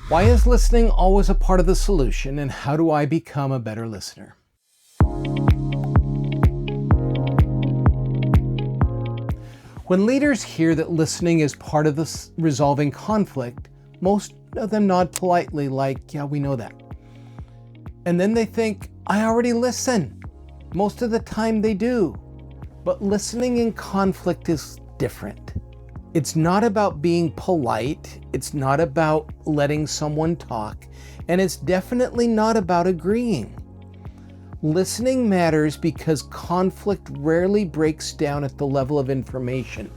Why is listening always a part of the solution, and how do I become a better listener? When leaders hear that listening is part of the resolving conflict, most of them nod politely like, yeah, we know that. And then they think, I already listen. Most of the time they do. But listening in conflict is different. It's not about being polite. It's not about letting someone talk. And it's definitely not about agreeing. Listening matters because conflict rarely breaks down at the level of information.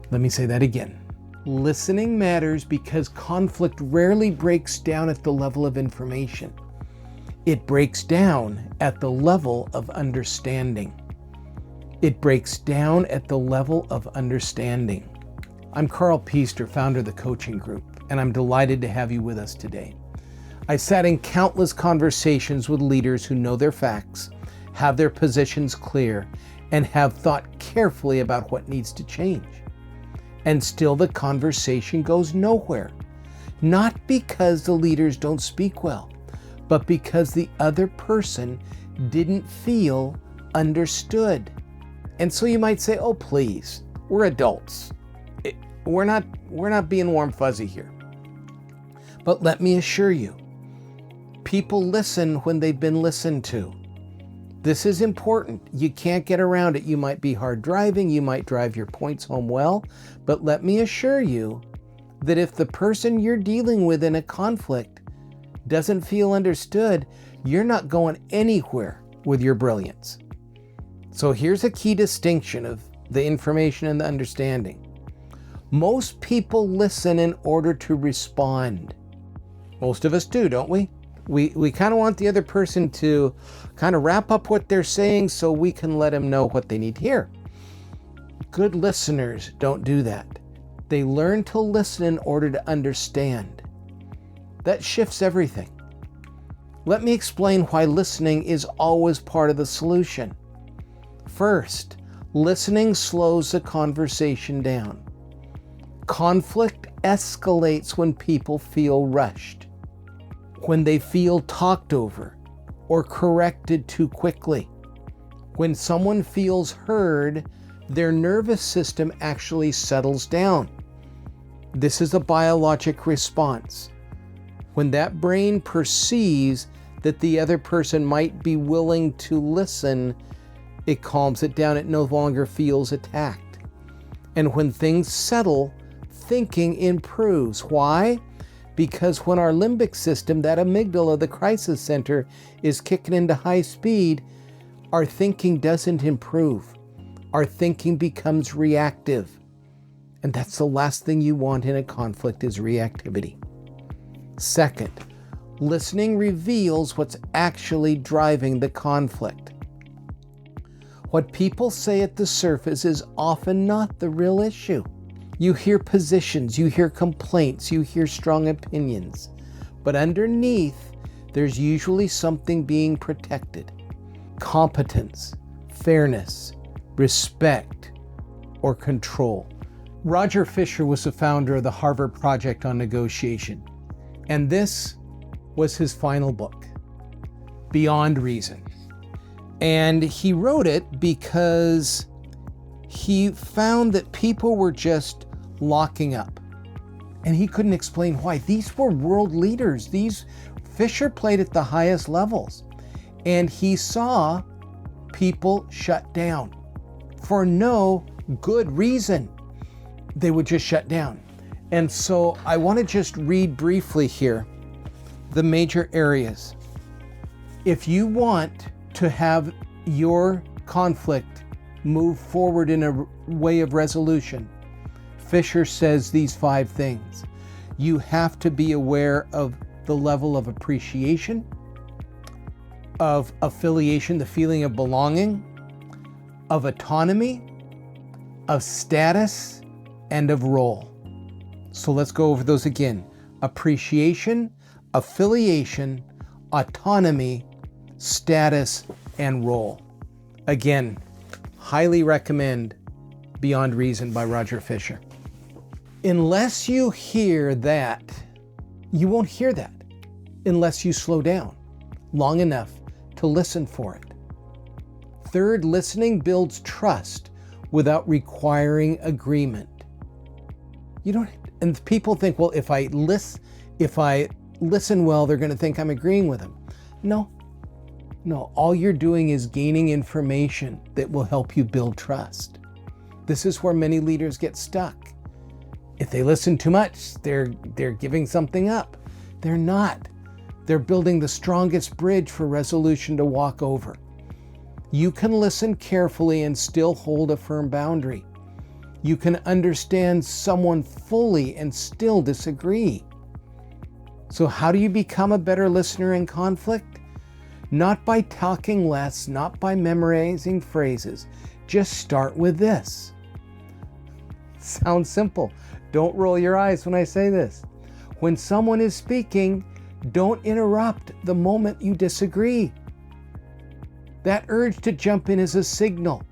Let me say that again. Listening matters because conflict rarely breaks down at the level of information. It breaks down at the level of understanding. It breaks down at the level of understanding. I'm Carl Piester, founder of the coaching group, and I'm delighted to have you with us today. I sat in countless conversations with leaders who know their facts, have their positions clear, and have thought carefully about what needs to change. And still the conversation goes nowhere. Not because the leaders don't speak well, but because the other person didn't feel understood. And so you might say, oh, please, we're adults. We're not being warm fuzzy here. But let me assure you, people listen when they've been listened to. This is important. You can't get around it. You might be hard driving. You might drive your points home well. But let me assure you that if the person you're dealing with in a conflict doesn't feel understood, you're not going anywhere with your brilliance. So here's a key distinction of the information and the understanding. Most people listen in order to respond. Most of us do, don't we? We kind of want the other person to kind of wrap up what they're saying so we can let them know what they need to hear. Good listeners don't do that. They learn to listen in order to understand. That shifts everything. Let me explain why listening is always part of the solution. First, listening slows the conversation down. Conflict escalates when people feel rushed, when they feel talked over or corrected too quickly. When someone feels heard, their nervous system actually settles down. This is a biologic response. When that brain perceives that the other person might be willing to listen, it calms it down. It no longer feels attacked. And when things settle, thinking improves. Why? Because when our limbic system, that amygdala, the crisis center, is kicking into high speed, our thinking doesn't improve. Our thinking becomes reactive. And that's the last thing you want in a conflict is reactivity. Second, listening reveals what's actually driving the conflict. What people say at the surface is often not the real issue. You hear positions, you hear complaints, you hear strong opinions, but underneath, there's usually something being protected. Competence, fairness, respect, or control. Roger Fisher was the founder of the Harvard Project on Negotiation, and this was his final book, Beyond Reason. And he wrote it because he found that people were just locking up. And he couldn't explain why. These were world leaders. Fisher played at the highest levels. And he saw people shut down for no good reason. They would just shut down. And so I want to just read briefly here the major areas. If you want to have your conflict move forward in a way of resolution, Fisher says these 5 things. You have to be aware of the level of appreciation, of affiliation, the feeling of belonging, of autonomy, of status, and of role. So let's go over those again. Appreciation, affiliation, autonomy, status, and role. Again, highly recommend Beyond Reason by Roger Fisher. Unless you hear that You won't hear that unless you slow down long enough to listen for it. Third, listening builds trust without requiring agreement. And people think, well, if I listen well, they're going to think I'm agreeing with them. No, all you're doing is gaining information that will help you build trust. This is where many leaders get stuck. If they listen too much, they're giving something up. They're not. They're building the strongest bridge for resolution to walk over. You can listen carefully and still hold a firm boundary. You can understand someone fully and still disagree. So how do you become a better listener in conflict? Not by talking less, not by memorizing phrases. Just start with this. Sounds simple. Don't roll your eyes when I say this. When someone is speaking, don't interrupt the moment you disagree. That urge to jump in is a signal,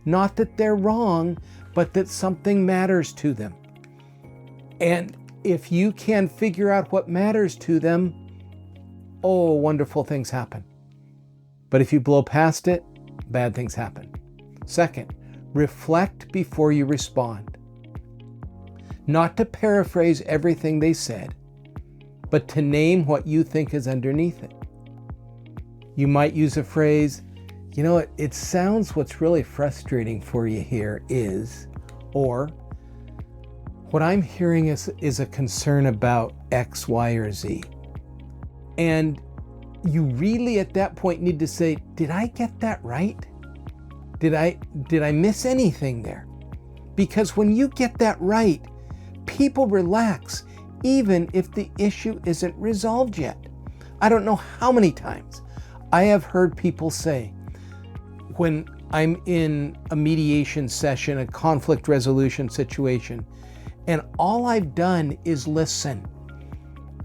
not that they're wrong, but that something matters to them. And if you can figure out what matters to them, oh, wonderful things happen. But if you blow past it, bad things happen. Second, reflect before you respond. Not to paraphrase everything they said, but to name what you think is underneath it. You might use a phrase, it sounds what's really frustrating for you here is, or what I'm hearing is a concern about X, Y, or Z. And you really at that point need to say, did I get that right? Did I miss anything there? Because when you get that right, people relax, even if the issue isn't resolved yet. I don't know how many times I have heard people say, when I'm in a mediation session, a conflict resolution situation, and all I've done is listen.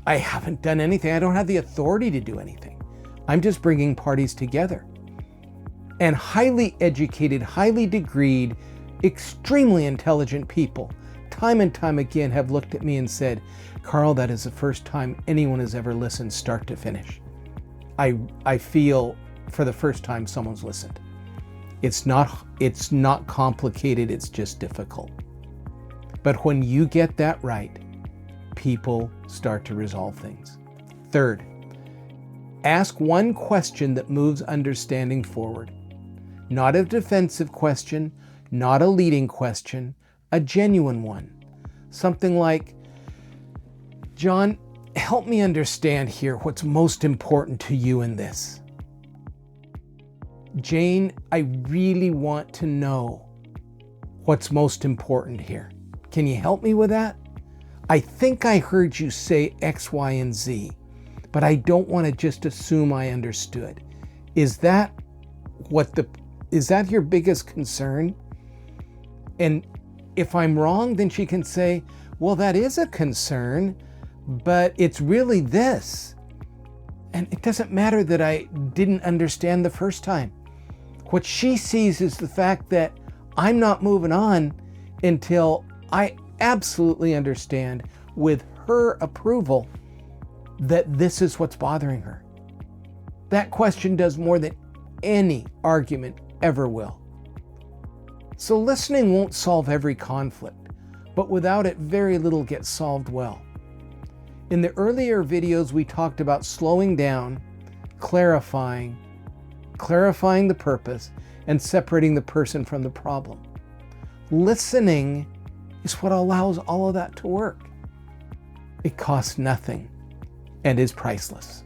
I haven't done anything. I don't have the authority to do anything. I'm just bringing parties together. And highly educated, highly degreed, extremely intelligent people, time and time again, have looked at me and said, Carl, that is the first time anyone has ever listened start to finish. I feel for the first time someone's listened. It's not complicated, it's just difficult. But when you get that right, people start to resolve things. Third, ask one question that moves understanding forward. Not a defensive question, not a leading question, a genuine one. Something like, John, help me understand here what's most important to you in this. Jane, I really want to know what's most important here. Can you help me with that? I think I heard you say X, Y, and Z, but I don't want to just assume I understood. Is that your biggest concern? And if I'm wrong, then she can say, well, that is a concern, but it's really this. And it doesn't matter that I didn't understand the first time. What she sees is the fact that I'm not moving on until I absolutely understand with her approval that this is what's bothering her. That question does more than any argument ever will. So listening won't solve every conflict, but without it, very little gets solved well. In the earlier videos, we talked about slowing down, clarifying the purpose, and separating the person from the problem. Listening is what allows all of that to work. It costs nothing and is priceless.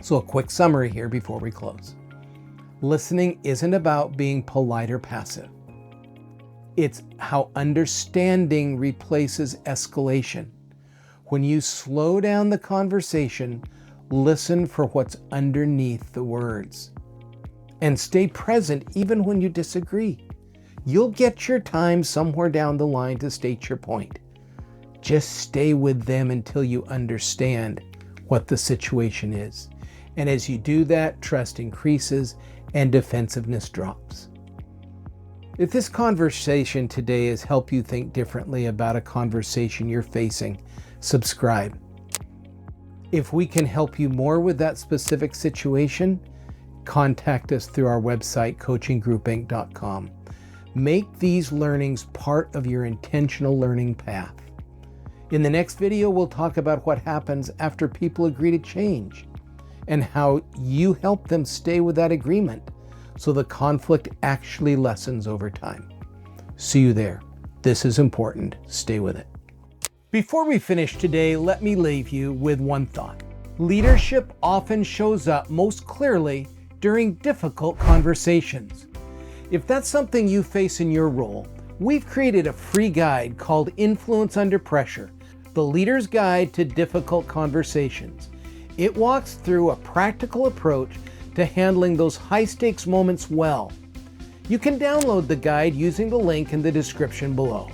So a quick summary here before we close. Listening isn't about being polite or passive. It's how understanding replaces escalation. When you slow down the conversation, listen for what's underneath the words. And stay present even when you disagree. You'll get your time somewhere down the line to state your point. Just stay with them until you understand what the situation is. And as you do that, trust increases and defensiveness drops. If this conversation today has helped you think differently about a conversation you're facing, subscribe. If we can help you more with that specific situation, contact us through our website, coachinggroupinc.com. Make these learnings part of your intentional learning path. In the next video, we'll talk about what happens after people agree to change and how you help them stay with that agreement so the conflict actually lessens over time. See you there. This is important. Stay with it. Before we finish today, let me leave you with one thought. Leadership often shows up most clearly during difficult conversations. If that's something you face in your role, we've created a free guide called Influence Under Pressure, the Leader's Guide to Difficult Conversations. It walks through a practical approach to handling those high-stakes moments well. You can download the guide using the link in the description below.